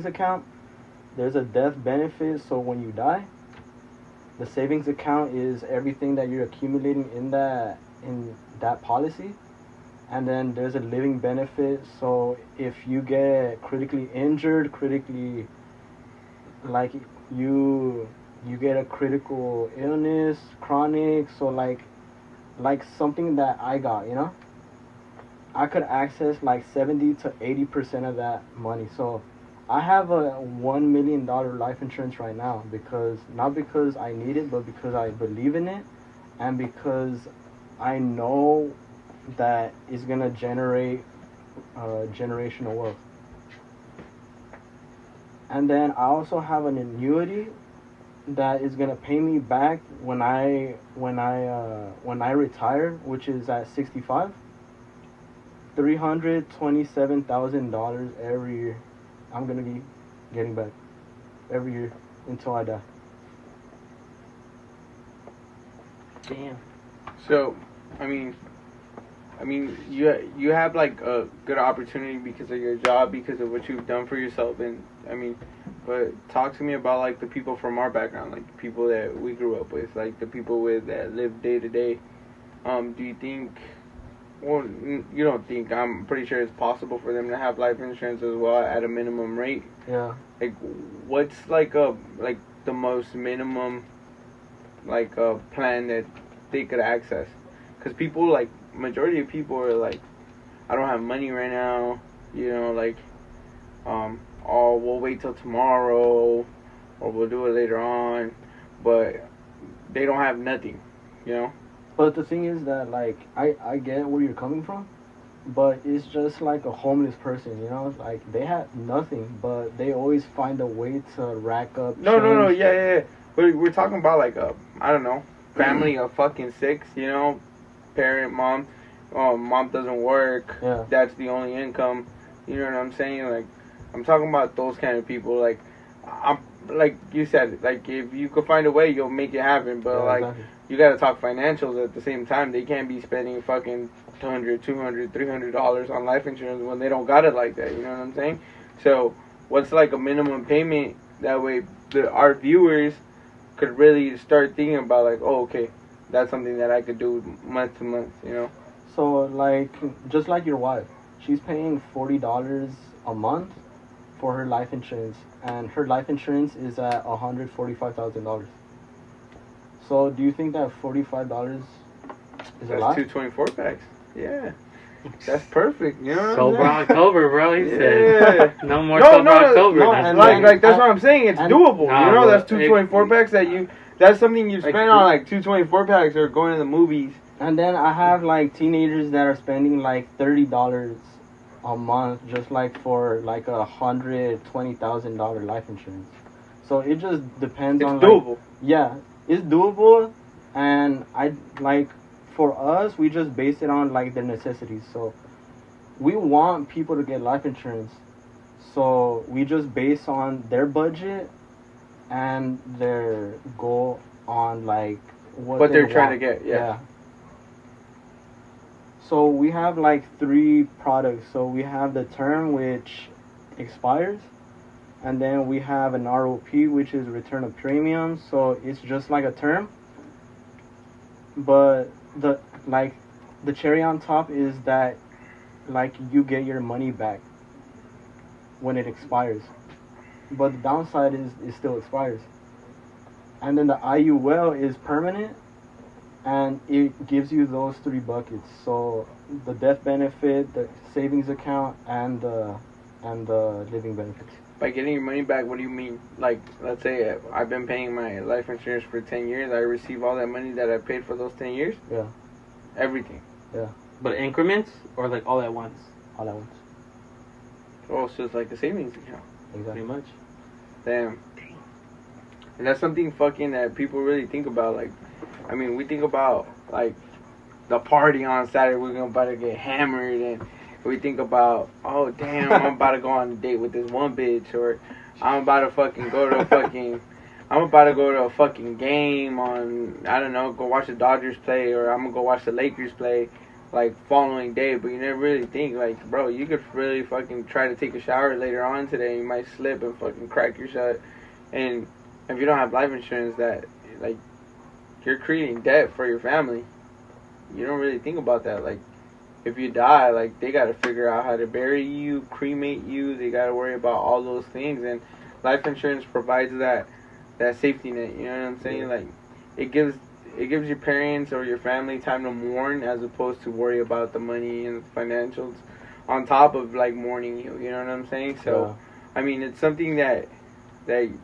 account. There's a death benefit. So when you die, the savings account is everything that you're accumulating in that policy. And then there's a living benefit. So if you get critically injured, like you get a critical illness, chronic, so like something that I got, I could access like 70 to 80% of that money. So I have a $1 million life insurance right now not because I need it, but because I believe in it, and because I know that it's gonna generate generational wealth. And then I also have an annuity that is gonna pay me back when I retire, which is at 65. $327,000 every year. I'm gonna be getting back every year until I die. Damn. So, I mean, you have like a good opportunity because of your job, because of what you've done for yourself, and but talk to me about like the people from our background, like the people that we grew up with, like the people that live day to day. Do you think? Well, you don't think? I'm pretty sure it's possible for them to have life insurance as well at a minimum rate. Yeah. Like, what's like the most minimum plan that they could access? Because people, like, majority of people are like, I don't have money right now, oh, we'll wait till tomorrow, or we'll do it later on, but they don't have nothing, But the thing is that, like, I get where you're coming from, but it's just like a homeless person, like they have nothing, but they always find a way to rack up. No, yeah. We're talking about like I don't know, family of fucking six, parent, mom doesn't work, Yeah. that's the only income, you know what I'm saying? Like, I'm talking about those kind of people. Like, I'm like you said, like if you could find a way, you'll make it happen, but Exactly. you gotta talk financials at the same time. They can't be spending fucking $100, $200, $300 on life insurance when they don't got it like that. You know what I'm saying? So, what's like a minimum payment? That way, our viewers could really start thinking about like, oh, okay, that's something that I could do month to month. So, like, just like your wife, she's paying $40 a month for her life insurance, and her life insurance is at $145,000. So, do you think that $45 is a That's lot? 224 packs. Yeah. That's perfect. You know what Sober I'm saying? October, bro. He Yeah. said. No more No, Sober no, October. no, That's and right. Like that's what I'm saying. It's and- doable. Nah, You know, bro, that's 224 packs that's something you spend on like 224 packs or going to the movies. And then I have like teenagers that are spending like $30 a month just like for like $120,000 life insurance. So it just depends It's on doable. Like, yeah, it's doable, and for us we just base it on like the necessities. So we want people to get life insurance. So we just base on their budget and their goal on like What they they're trying want. to get, yeah. So we have like 3 products. So we have the term, which expires, and then we have an ROP, which is return of premium. So it's just like a term, but the cherry on top is that like you get your money back when it expires, but the downside is it still expires. And then the IUL is permanent, and it gives you those 3 buckets. So the death benefit, the savings account, and the living benefits. By getting your money back, what do you mean? Like, let's say I've been paying my life insurance for 10 years. I receive all that money that I paid for those 10 years? Yeah. Everything. But increments or like all at once? All at once. Oh, so it's like a savings account. Exactly. Pretty much. Damn. And that's something fucking that people really think about. Like, I mean, we think about, like, the party on Saturday. We're about to get hammered. And we think about, oh, damn, I'm about to go on a date with this one bitch. Or I'm about to fucking go to a fucking... I'm about to go to a fucking game on, I don't know, go watch the Dodgers play. Or I'm going to go watch the Lakers play. like following day, but you never really think like, bro, you could really fucking try to take a shower later on today, and you might slip and fucking crack your shot. And if you don't have life insurance, that like you're creating debt for your family. You don't really think about that. Like, if you die, like, they gotta figure out how to bury you, cremate you. They gotta worry about all those things, and life insurance provides that safety net. You know what I'm saying? Like, it gives your parents or your family time to mourn, as opposed to worry about the money and financials on top of like mourning you. You know what I'm saying? So, I mean, it's something that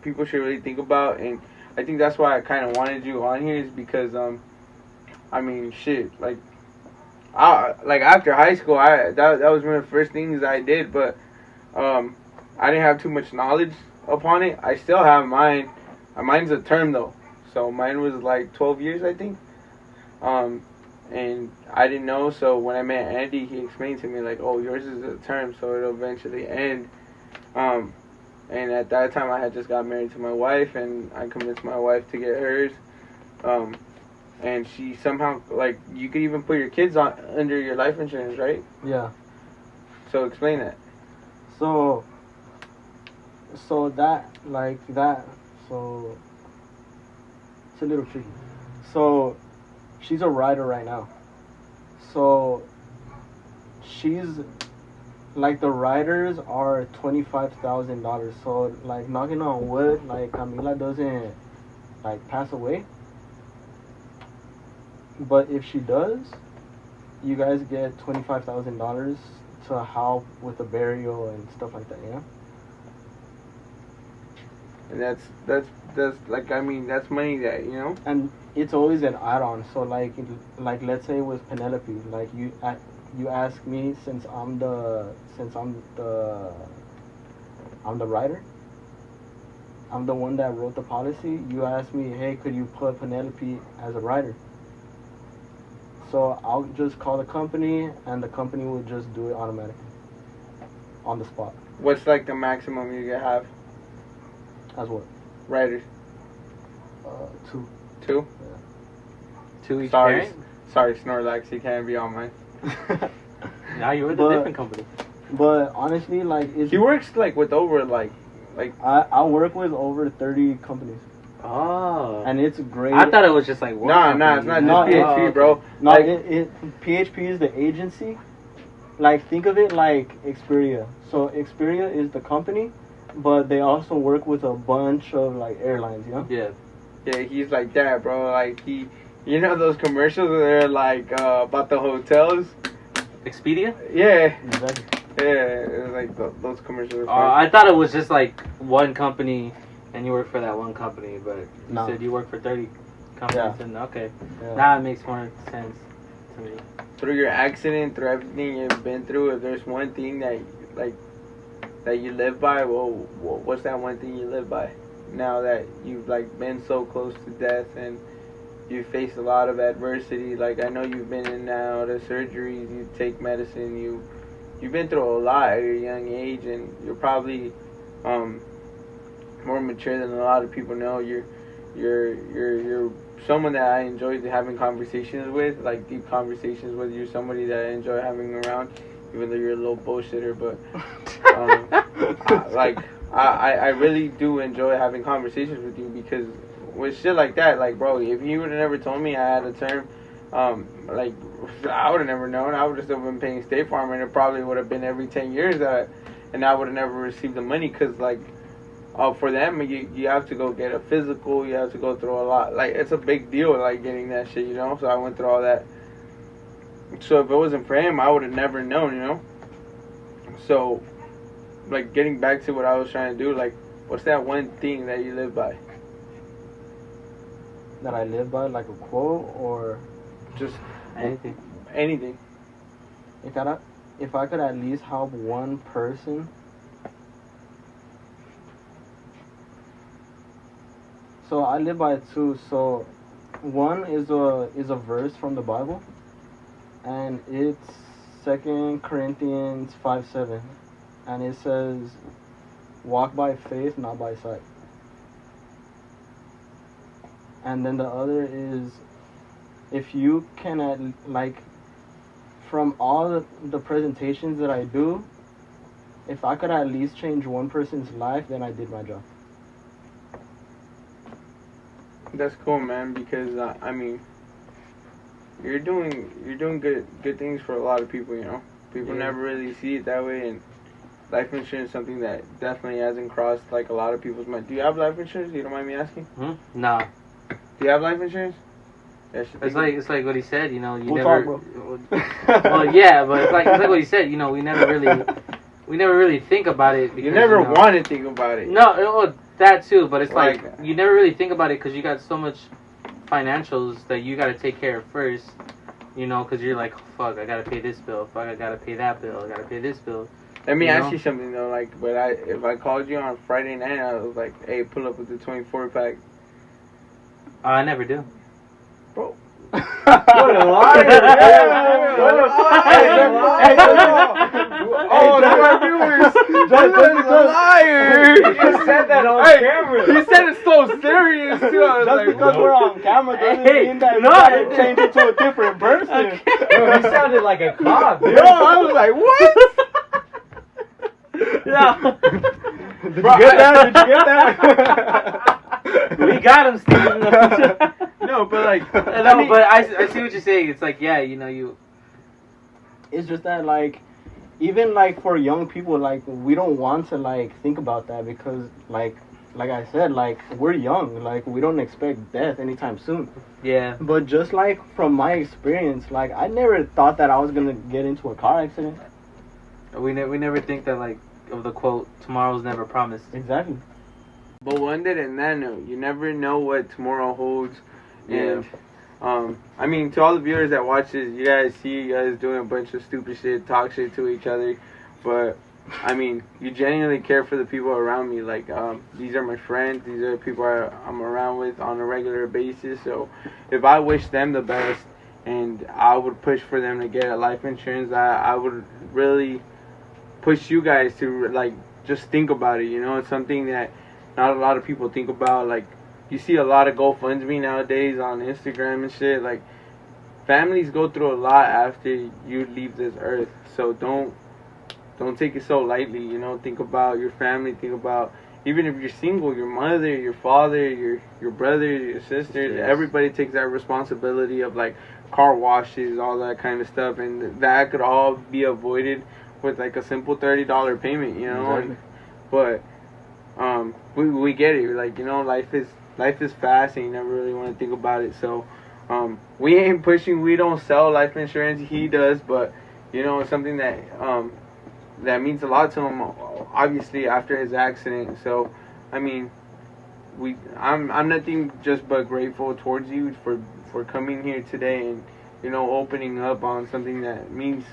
people should really think about, and I think that's why I kind of wanted you on here, is because I mean, shit, like after high school, that was one of the first things I did, but I didn't have too much knowledge upon it. I still have mine. Mine's a term though, so mine was like 12 years, I think. And I didn't know, so when I met Andy, he explained to me like, oh, yours is a term, so it'll eventually end. And at that time, I had just got married to my wife, and I convinced my wife to get hers. And she somehow, like, you could even put your kids on under your life insurance, right? Yeah. So explain that. So that, like that, so it's a little tricky. So she's a writer right now. So she's, like, the writers are $25,000. So, like, knocking on wood, like, Camila doesn't, like, pass away. But if she does, you guys get $25,000 to help with the burial and stuff like that, you know? And that's like, I mean, that's money that, you know? And it's always an add-on. So, like let's say with Penelope, like, you ask me, since I'm the writer, I'm the one that wrote the policy. You ask me, hey, could you put Penelope as a writer? So I'll just call the company, and the company will just do it automatically, on the spot. What's like the maximum you can have? As what? Writers. 2. 2? Yeah. 2 each Sorry, parent? sorry, Snorlax, you can't be on mine. Now you're with a different company. But honestly, like, He works like with over like I work with over 30 companies, Oh. and it's great. I thought it was just like one Nah, company. it's not No, just PHP, okay. bro. No, Like, PHP is the agency. Like, think of it like Xperia. So Xperia is the company, but they also work with a bunch of, like, airlines, you know? Yeah. yeah, he's like that, bro. Like, you know those commercials where they're like about the hotels? Expedia? Yeah, Exactly. yeah, it's like those commercials. I thought it was just like one company and you work for that one company, but you No. said you work for 30 companies. Yeah. And okay. Yeah. Now it makes more sense to me. Through your accident, through everything you've been through, if there's one thing that you live by, well, what's that one thing you live by? Now that you've like been so close to death and you faced a lot of adversity, like I know you've been in and out of surgeries, you take medicine, you've been through a lot at a young age, and you're probably more mature than a lot of people know. You're someone that I enjoy having conversations with, like deep conversations with. You're somebody that I enjoy having around, even though you're a little bullshitter, but I really do enjoy having conversations with you, because with shit like that, like, bro, if you would have never told me I had a term, like, I would have never known. I would have still been paying State Farm, and it probably would have been every 10 years and I would have never received the money, because, like, for them, you have to go get a physical, you have to go through a lot. Like, it's a big deal, like, getting that shit, you know? So I went through all that. So if it wasn't for him, I would have never known, you know? So, like, getting back to what I was trying to do, like, what's that one thing that you live by? That I live by, like a quote, or Just Anything. anything. if I could at least help one person. So I live by 2. So one is a verse from the Bible, and it's 2 Corinthians 5:7, and it says, "Walk by faith, not by sight." And then the other is, if you can from all the presentations that I do, if I could at least change one person's life, then I did my job. That's cool, man. Because I mean, you're doing good things for a lot of people. You know, people never really see it that way, and life insurance is something that definitely hasn't crossed like a lot of people's mind. Do you have life insurance? You don't mind me asking? Nah. Do you have life insurance? Yeah, It's like what he said, you know, you We'll never. talk, Well, yeah, but it's like what he said, you know, we never really think about it. Because, you never you know, want to think about it. No, well, that too, but it's like Like- you never really think about it because you got so much financials that you got to take care of first, you know, because you're like, fuck, I gotta pay this bill, fuck, I gotta pay that bill, I gotta pay this bill. Let me You ask know? you something though. Like, if I called you on Friday night, I was like, "Hey, pull up with the 24-pack." I never do. Bro. What a liar! What a fucking Oh, to my viewers, Justin is a liar. You just said that on camera. He said it so serious too. I was Just like, because we're on camera doesn't Hey, mean that no, you gotta change it to a different person. Bro, he sounded like a cop, dude. Yo, I was like, what? Yeah. Did you get that? We got him, Steve. No, but like, No, but I see what you're saying. It's like, yeah, you know, you. It's just that, like, even like for young people, like, we don't want to like think about that because like I said, like, we're young, like, we don't expect death anytime soon. Yeah. But just like from my experience, like, I never thought that I was gonna get into a car accident. We never think that, like, of the quote, tomorrow's never promised. Exactly. but one did in that note, you never know what tomorrow holds, and I mean, to all the viewers that watch this, you guys see you guys doing a bunch of stupid shit, talk shit to each other, but I mean, you genuinely care for the people around me. Like, these are my friends. These are the people I'm around with on a regular basis. So, if I wish them the best, and I would push for them to get a life insurance, I would really push you guys to like just think about it. You know, it's something that not a lot of people think about. Like, you see a lot of GoFundMe nowadays on Instagram and shit. Like, families go through a lot after you leave this earth. So don't take it so lightly, you know. Think about your family. Think about, even if you're single, your mother, your father, your brother, your sisters. Yes. Everybody takes that responsibility of like car washes, all that kind of stuff, and that could all be avoided with like a simple $30 payment, you know. Exactly. But we get it. Like, you know, life is fast, and you never really want to think about it. So we ain't pushing. We don't sell life insurance. He does, but you know, it's something that that means a lot to him, obviously, after his accident. So, I mean, I'm nothing just but grateful towards you for coming here today and, you know, opening up on something that means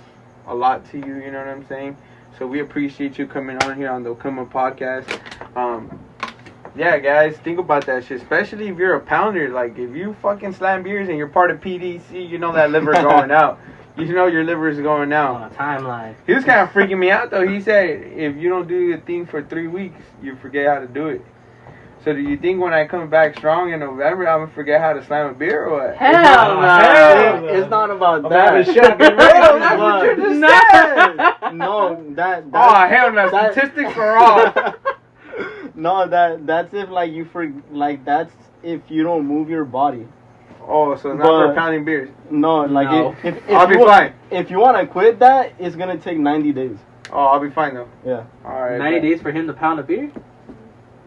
a lot to you, you know what I'm saying? So we appreciate you coming on here on the Come Up podcast. Yeah, guys, think about that shit, especially if you're a pounder. Like, if you fucking slam beers and you're part of PDC, you know that liver going out. You know your liver is going out. On a timeline. He was kind of freaking me out, though. He said, if you don't do your thing for 3 weeks, you forget how to do it. So do you think when I come back strong in November, I'm going to forget how to slam a beer or what? Hell no. Hell no. It's not about I'm that. having shotgun Bro, raisins, that's what you man. just said. No, that Oh, hell no. that- Statistics are off. No, that's if like that's if you don't move your body. Oh, so it's not for But- pounding beers. No, like No. if I'll be you, fine. If you want to quit that, it's gonna take 90 days. Oh, I'll be fine, though. Yeah. All right. 90 days for him to pound a beer?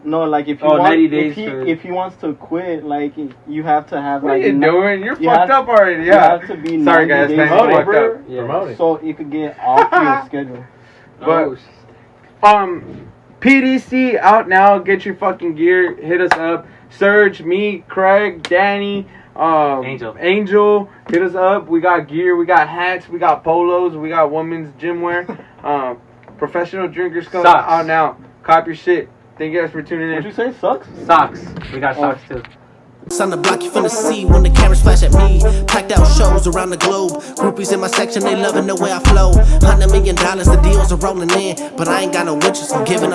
No, like if you Oh, want, 90 days if he wants to quit, like you have to have What like are you doing? You're you fucked have- up already, You yeah. have to be Sorry, 90 guys, days thanks. Fucked sober, Yeah. Promoting. so you could get off your schedule. But PDC out now. Get your fucking gear. Hit us up. Serge, me, Craig, Danny, Angel. Hit us up. We got gear. We got hats. We got polos. We got women's gym wear. Professional drinkers coming Socks. out now. Cop your shit. Thank you guys for tuning What'd in. you say? Sucks? Socks. We got socks too. It's on the block, you finna see when the cameras flash at me. Packed out shows around the globe. Groupies in my section, they loving the way I flow. $100 million, the deals are rolling in. But I ain't got no interest in giving